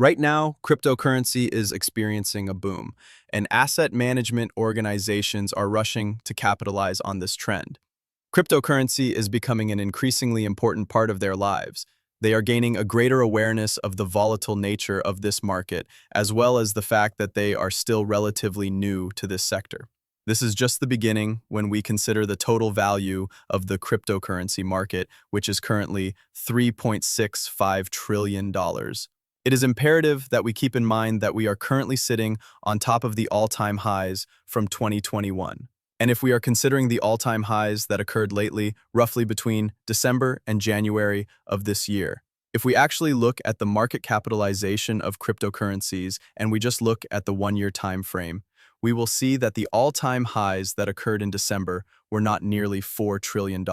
Right now, cryptocurrency is experiencing a boom, and asset management organizations are rushing to capitalize on this trend. Cryptocurrency is becoming an increasingly important part of their lives. They are gaining a greater awareness of the volatile nature of this market, as well as the fact that they are still relatively new to this sector. This is just the beginning when we consider the total value of the cryptocurrency market, which is currently $3.65 trillion. It is imperative that we keep in mind that we are currently sitting on top of the all-time highs from 2021. And if we are considering the all-time highs that occurred lately, roughly between December and January of this year, if we actually look at the market capitalization of cryptocurrencies and we just look at the one-year time frame, we will see that the all-time highs that occurred in December were not nearly $4 trillion.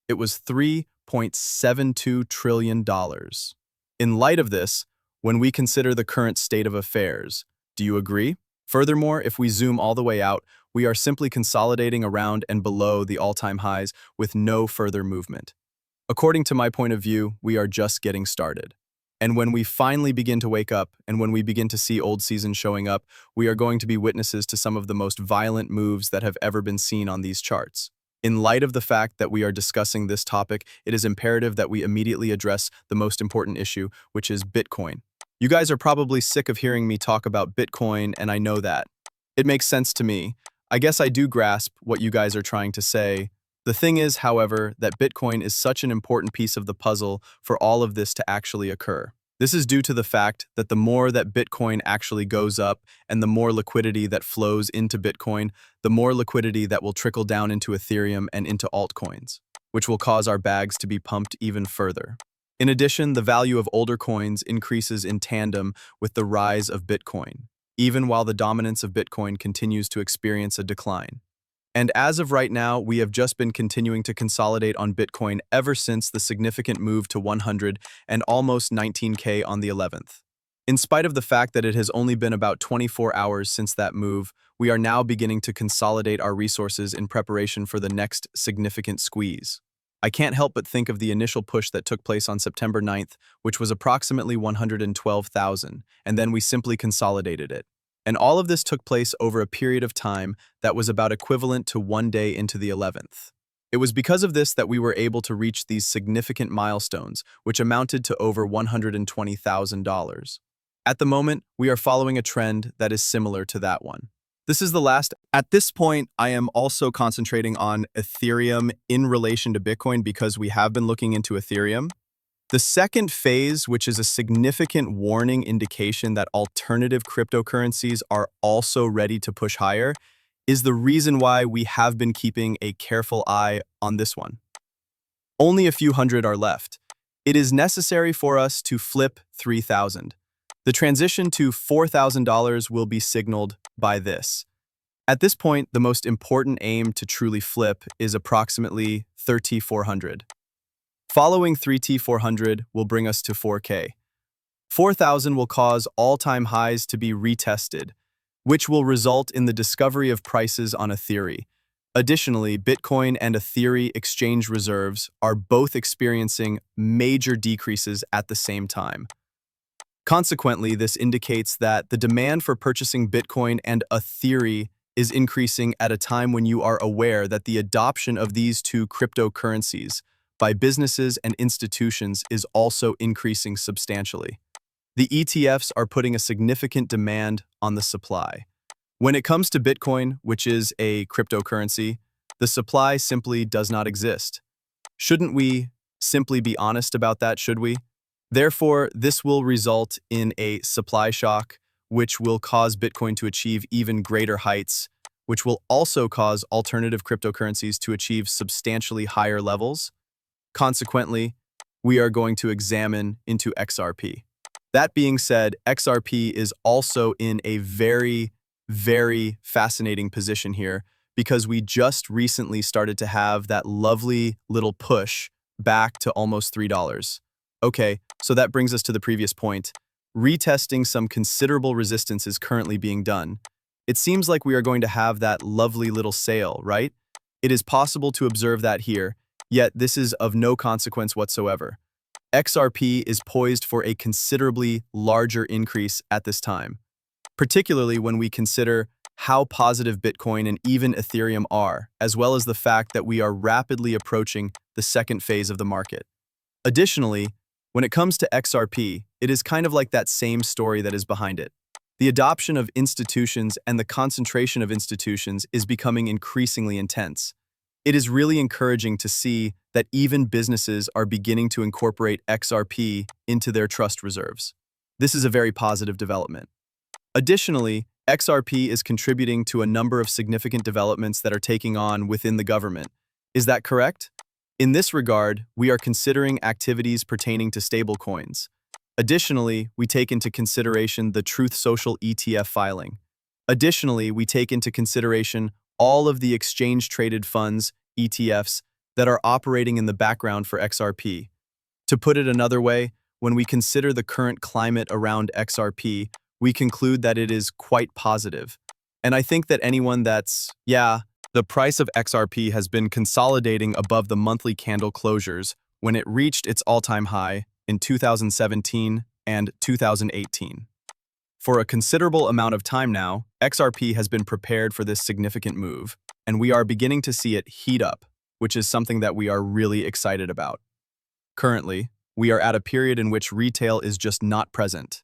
It was $3.72 trillion. In light of this, when we consider the current state of affairs, do you agree? Furthermore, if we zoom all the way out, we are simply consolidating around and below the all-time highs with no further movement. According to my point of view, we are just getting started. And when we finally begin to wake up, and when we begin to see old season showing up, we are going to be witnesses to some of the most violent moves that have ever been seen on these charts. In light of the fact that we are discussing this topic, it is imperative that we immediately address the most important issue, which is Bitcoin. You guys are probably sick of hearing me talk about Bitcoin, and I know that. It makes sense to me. I guess I do grasp what you guys are trying to say. The thing is, however, that Bitcoin is such an important piece of the puzzle for all of this to actually occur. This is due to the fact that the more that Bitcoin actually goes up and the more liquidity that flows into Bitcoin, the more liquidity that will trickle down into Ethereum and into altcoins, which will cause our bags to be pumped even further. In addition, the value of older coins increases in tandem with the rise of Bitcoin, even while the dominance of Bitcoin continues to experience a decline. And as of right now, we have just been continuing to consolidate on Bitcoin ever since the significant move to 100 and almost 19K on the 11th. In spite of the fact that it has only been about 24 hours since that move, we are now beginning to consolidate our resources in preparation for the next significant squeeze. I can't help but think of the initial push that took place on September 9th, which was approximately 112,000, and then we simply consolidated it. And all of this took place over a period of time that was about equivalent to one day into the 11th. It was because of this that we were able to reach these significant milestones, which amounted to over $120,000. At the moment, we are following a trend that is similar to that one. This is the last. At this point, I am also concentrating on Ethereum in relation to Bitcoin because we have been looking into Ethereum. The second phase, which is a significant warning indication that alternative cryptocurrencies are also ready to push higher, is the reason why we have been keeping a careful eye on this one. Only a few hundred are left. It is necessary for us to flip 3,000. The transition to $4,000 will be signaled by this. At this point, the most important aim to truly flip is approximately 3,400. Following 3,400 will bring us to 4K. 4,000 will cause all-time highs to be retested, which will result in the discovery of prices on Ethereum. Additionally, Bitcoin and Ethereum exchange reserves are both experiencing major decreases at the same time. Consequently, this indicates that the demand for purchasing Bitcoin and Ethereum is increasing at a time when you are aware that the adoption of these two cryptocurrencies by businesses and institutions is also increasing substantially. The ETFs are putting a significant demand on the supply. When it comes to Bitcoin, which is a cryptocurrency, the supply simply does not exist. Shouldn't we simply be honest about that, should we? Therefore, this will result in a supply shock, which will cause Bitcoin to achieve even greater heights, which will also cause alternative cryptocurrencies to achieve substantially higher levels. Consequently, we are going to examine into XRP. That being said, XRP is also in a very, very fascinating position here because we just recently started to have that lovely little push back to almost $3. Okay, so that brings us to the previous point. Retesting some considerable resistance is currently being done. It seems like we are going to have that lovely little sale, right? It is possible to observe that here, yet this is of no consequence whatsoever. XRP is poised for a considerably larger increase at this time, particularly when we consider how positive Bitcoin and even Ethereum are, as well as the fact that we are rapidly approaching the second phase of the market. Additionally, when it comes to XRP, it is kind of like that same story that is behind it. The adoption of institutions and the concentration of institutions is becoming increasingly intense. It is really encouraging to see that even businesses are beginning to incorporate XRP into their trust reserves. This is a very positive development. Additionally, XRP is contributing to a number of significant developments that are taking on within the government. Is that correct? In this regard, we are considering activities pertaining to stablecoins. Additionally, we take into consideration the Truth Social ETF filing. Additionally, we take into consideration all of the exchange-traded funds, ETFs, that are operating in the background for XRP. To put it another way, when we consider the current climate around XRP, we conclude that it is quite positive. And I think that anyone the price of XRP has been consolidating above the monthly candle closures when it reached its all-time high in 2017 and 2018. For a considerable amount of time now, XRP has been prepared for this significant move, and we are beginning to see it heat up, which is something that we are really excited about. Currently, we are at a period in which retail is just not present.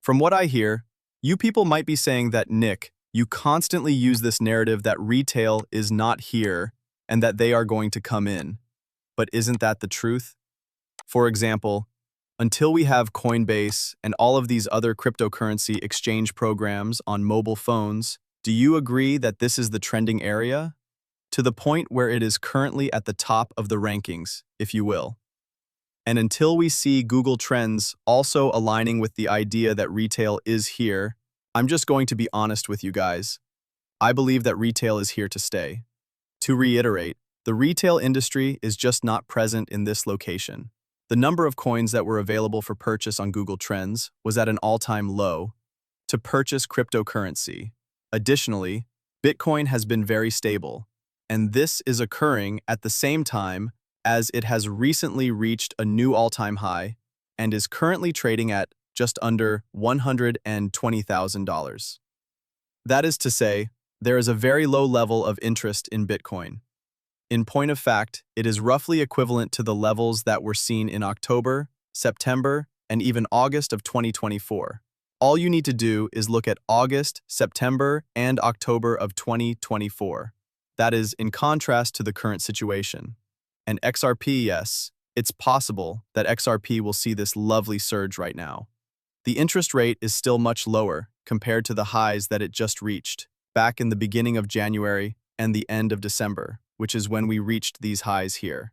From what I hear, you people might be saying that, Nick, you constantly use this narrative that retail is not here and that they are going to come in. But isn't that the truth? For example, until we have Coinbase and all of these other cryptocurrency exchange programs on mobile phones, do you agree that this is the trending area? To the point where it is currently at the top of the rankings, if you will. And until we see Google Trends also aligning with the idea that retail is here, I'm just going to be honest with you guys. I believe that retail is here to stay. To reiterate, the retail industry is just not present in this location. The number of coins that were available for purchase on Google Trends was at an all-time low to purchase cryptocurrency. Additionally, Bitcoin has been very stable, and this is occurring at the same time as it has recently reached a new all-time high and is currently trading at just under $120,000. That is to say, there is a very low level of interest in Bitcoin. In point of fact, it is roughly equivalent to the levels that were seen in October, September, and even August of 2024. All you need to do is look at August, September, and October of 2024. That is in contrast to the current situation. And XRP, yes, it's possible that XRP will see this lovely surge right now. The interest rate is still much lower compared to the highs that it just reached back in the beginning of January and the end of December, which is when we reached these highs here.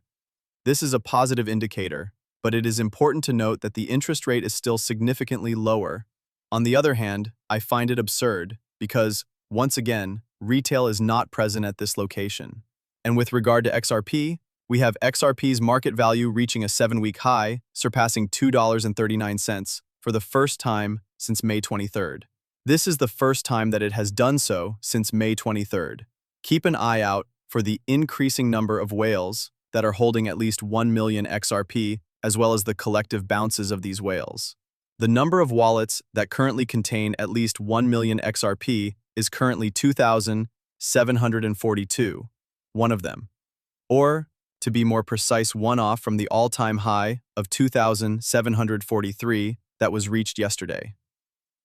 This is a positive indicator, but it is important to note that the interest rate is still significantly lower. On the other hand, I find it absurd because, once again, retail is not present at this location. And with regard to XRP, we have XRP's market value reaching a 7-week high, surpassing $2.39 for the first time since May 23rd. This is the first time that it has done so since May 23rd. Keep an eye out for the increasing number of whales that are holding at least 1 million XRP, as well as the collective bounces of these whales. The number of wallets that currently contain at least 1 million XRP is currently 2,742, one of them. Or, to be more precise, one off from the all-time high of 2,743 that was reached yesterday.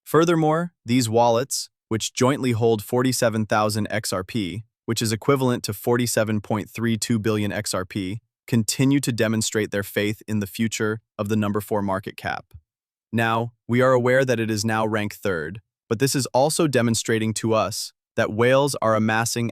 Furthermore, these wallets, which jointly hold 47,000 XRP, which is equivalent to 47.32 billion XRP, continue to demonstrate their faith in the future of the number 4 market cap. Now, we are aware that it is now ranked 3rd, but this is also demonstrating to us that whales are amassing